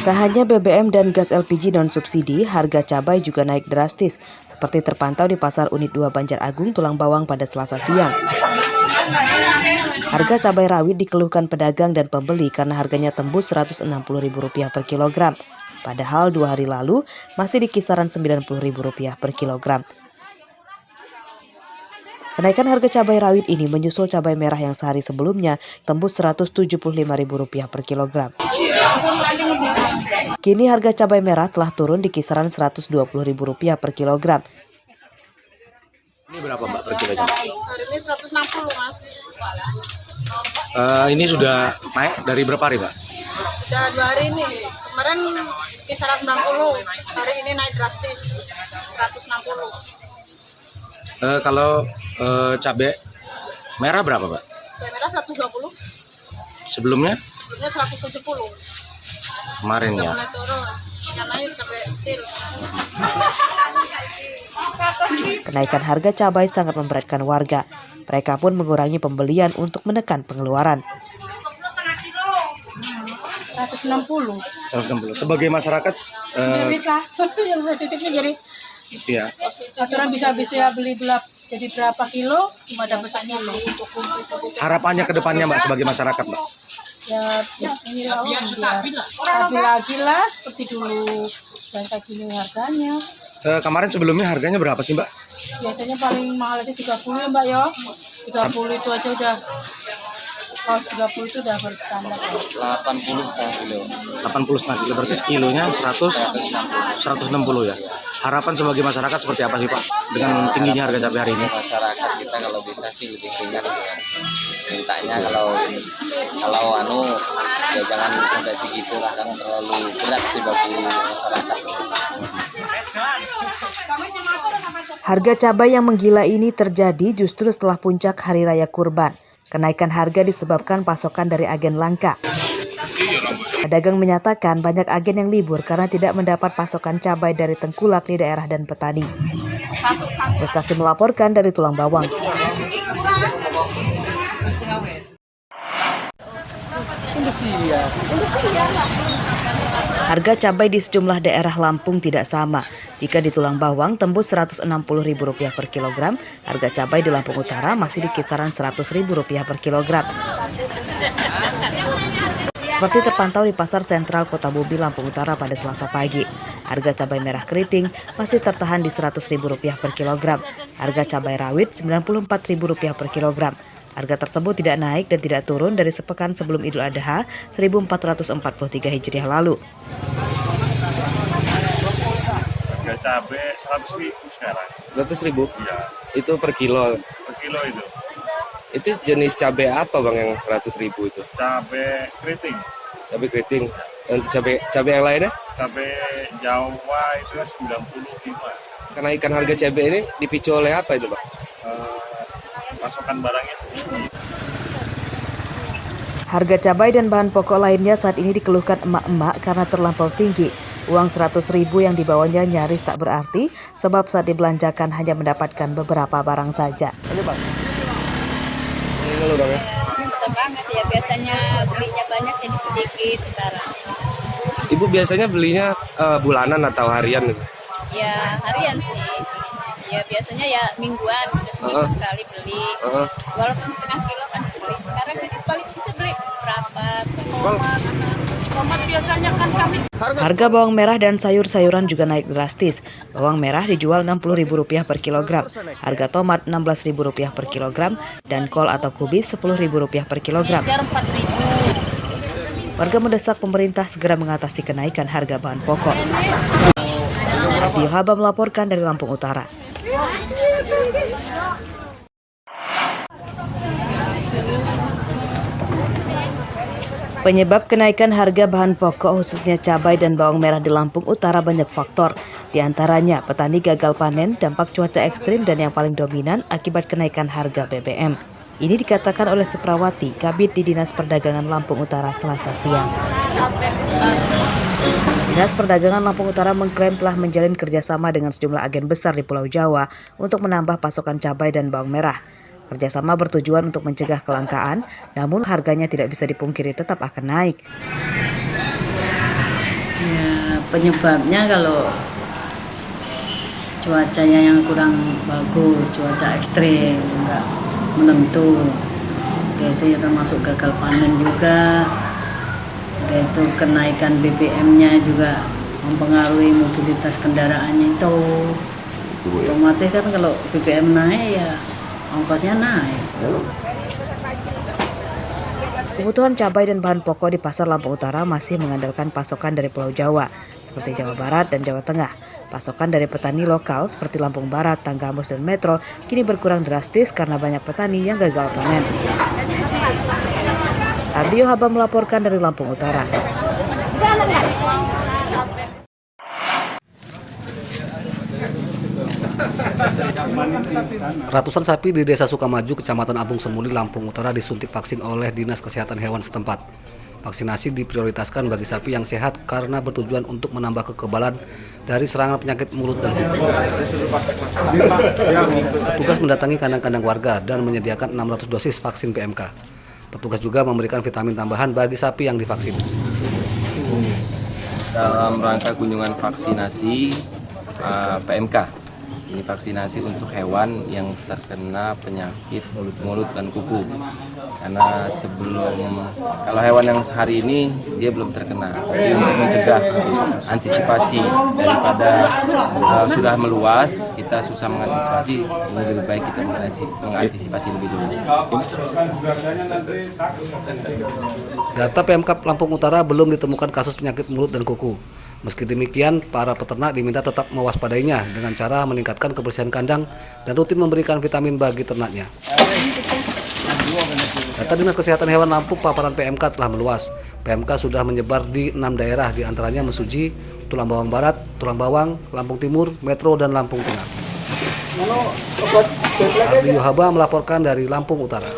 Tak hanya BBM dan gas LPG non-subsidi, harga cabai juga naik drastis, seperti terpantau di Pasar Unit 2 Banjar Agung, Tulang Bawang pada Selasa siang. Harga cabai rawit dikeluhkan pedagang dan pembeli karena harganya tembus Rp160.000 per kilogram. Padahal 2 hari lalu masih di kisaran Rp90.000 per kilogram. Kenaikan harga cabai rawit ini menyusul cabai merah yang sehari sebelumnya tembus Rp175.000 per kilogram. Kini harga cabai merah telah turun di kisaran Rp120.000 per kilogram. Ini berapa Mbak per kilogram? Hari ini 160 Mas. Ini sudah naik dari berapa hari Mbak? Sudah 2 hari ini. Kemarin kisaran 90, hari ini naik drastis 160. Kalau cabai merah berapa Mbak? Cabai merah 120. Sebelumnya? Sebelumnya 170. Kemarin ya. Mulai turun. Yang naik cabai kecil. Kenaikan harga cabai sangat memberatkan warga. Mereka pun mengurangi pembelian untuk menekan pengeluaran. 160. 160. Sebagai masyarakat, Yang positifnya jadi ya. aturan bisa beli jadi berapa kilo, cuma dapat 1 kilo. Harapannya ke depannya Mbak sebagai masyarakat Mbak? Ya ini stabil lagi lah seperti dulu. Dan kayak gini harganya. Kemarin sebelumnya harganya berapa sih Mbak? Biasanya paling mahal itu 30 ya Mbak ya. 30 itu aja udah. Kalau 30 itu udah berstandar. 80 setengah kilo. 80 setengah kilo, berarti kilonya 160 ya. Harapan sebagai masyarakat seperti apa sih Pak dengan tingginya harga cabai hari ini? Masyarakat kita kalau bisa sih lebih ringan ya. Mintanya kalau ya jangan sampai segitu lah, kan terlalu berat sih bagi masyarakat. Harga cabai yang menggila ini terjadi justru setelah puncak Hari Raya Kurban. Kenaikan harga disebabkan pasokan dari agen langka. Pedagang menyatakan banyak agen yang libur karena tidak mendapat pasokan cabai dari tengkulak di daerah dan petani. Mustaqim melaporkan dari Tulang Bawang. Harga cabai di sejumlah daerah Lampung tidak sama. Jika di Tulang Bawang tembus Rp160.000 per kilogram, harga cabai di Lampung Utara masih di kisaran Rp100.000 per kilogram. Seperti terpantau di Pasar Sentral Kota Bubi, Lampung Utara pada Selasa pagi. Harga cabai merah keriting masih tertahan di Rp100.000 per kilogram. Harga cabai rawit Rp94.000 per kilogram. Harga tersebut tidak naik dan tidak turun dari sepekan sebelum Idul Adha 1443 Hijriah lalu. Harga cabai 100.000 sekarang. 100.000? Iya. Itu per kilo? Per kilo itu. Itu jenis cabai apa Bang yang 100.000 itu? Cabai keriting. Cabai keriting. Dan cabai yang lainnya? Cabai Jawa itu 95. Kenaikan harga cabai ini dipicu oleh apa itu Bang? Pasokan barangnya sedikit. Harga cabai dan bahan pokok lainnya saat ini dikeluhkan emak-emak karena terlampau tinggi. Uang 100.000 yang dibawanya nyaris tak berarti sebab saat dibelanjakan hanya mendapatkan beberapa barang saja. Ini Bang. Ini dulu Bang ya. Bisa banget ya, biasanya belinya banyak jadi sedikit sekarang. Ibu biasanya belinya bulanan atau harian gitu? Ya harian sih. Ya biasanya ya mingguan gitu, seminggu sekali beli. Walaupun setengah kilo kan beli. Sekarang jadi paling bisa beli berapa? Tomat biasanya kan kami. Harga bawang merah dan sayur-sayuran juga naik drastis. Bawang merah dijual Rp60.000 per kilogram. Harga tomat Rp16.000 per kilogram dan kol atau kubis Rp10.000 per kilogram. Warga mendesak pemerintah segera mengatasi kenaikan harga bahan pokok. Radio Haba melaporkan dari Lampung Utara. Penyebab kenaikan harga bahan pokok khususnya cabai dan bawang merah di Lampung Utara banyak faktor. Di antaranya petani gagal panen, dampak cuaca ekstrim dan yang paling dominan akibat kenaikan harga BBM. Ini dikatakan oleh Suprawati, Kabid di Dinas Perdagangan Lampung Utara Selasa siang. Dinas Perdagangan Lampung Utara mengklaim telah menjalin kerjasama dengan sejumlah agen besar di Pulau Jawa untuk menambah pasokan cabai dan bawang merah. Kerjasama bertujuan untuk mencegah kelangkaan, namun harganya tidak bisa dipungkiri tetap akan naik. Ya, penyebabnya kalau cuacanya yang kurang bagus, cuaca ekstrim, enggak menentu. Itu ya termasuk gagal panen juga. Itu kenaikan BBM-nya juga mempengaruhi mobilitas kendaraannya itu. Otomatis kan kalau BBM naik ya ongkosnya naik. Kebutuhan cabai dan bahan pokok di pasar Lampung Utara masih mengandalkan pasokan dari Pulau Jawa, seperti Jawa Barat dan Jawa Tengah. Pasokan dari petani lokal seperti Lampung Barat, Tanggamus, dan Metro kini berkurang drastis karena banyak petani yang gagal panen. Ardio Haba melaporkan dari Lampung Utara. Ratusan sapi di Desa Sukamaju, Kecamatan Abung Semuli, Lampung Utara disuntik vaksin oleh Dinas Kesehatan Hewan setempat. Vaksinasi diprioritaskan bagi sapi yang sehat karena bertujuan untuk menambah kekebalan dari serangan penyakit mulut dan kuku. Petugas mendatangi kandang-kandang warga dan menyediakan 600 dosis vaksin PMK. Petugas juga memberikan vitamin tambahan bagi sapi yang divaksin. Dalam rangka kunjungan vaksinasi PMK. Ini vaksinasi untuk hewan yang terkena penyakit mulut dan kuku. Karena kalau hewan yang hari ini dia belum terkena, tapi untuk mencegah antisipasi daripada sudah meluas, kita susah mengantisipasi, ini lebih baik kita mengantisipasi lebih dulu. Data PMK Lampung Utara belum ditemukan kasus penyakit mulut dan kuku. Meski demikian, para peternak diminta tetap mewaspadainya dengan cara meningkatkan kebersihan kandang dan rutin memberikan vitamin bagi ternaknya. Data Dinas Kesehatan Hewan Lampung, paparan PMK telah meluas. PMK sudah menyebar di 6 daerah, diantaranya Mesuji, Tulang Bawang Barat, Tulang Bawang, Lampung Timur, Metro, dan Lampung Tengah. Ardio Haba melaporkan dari Lampung Utara.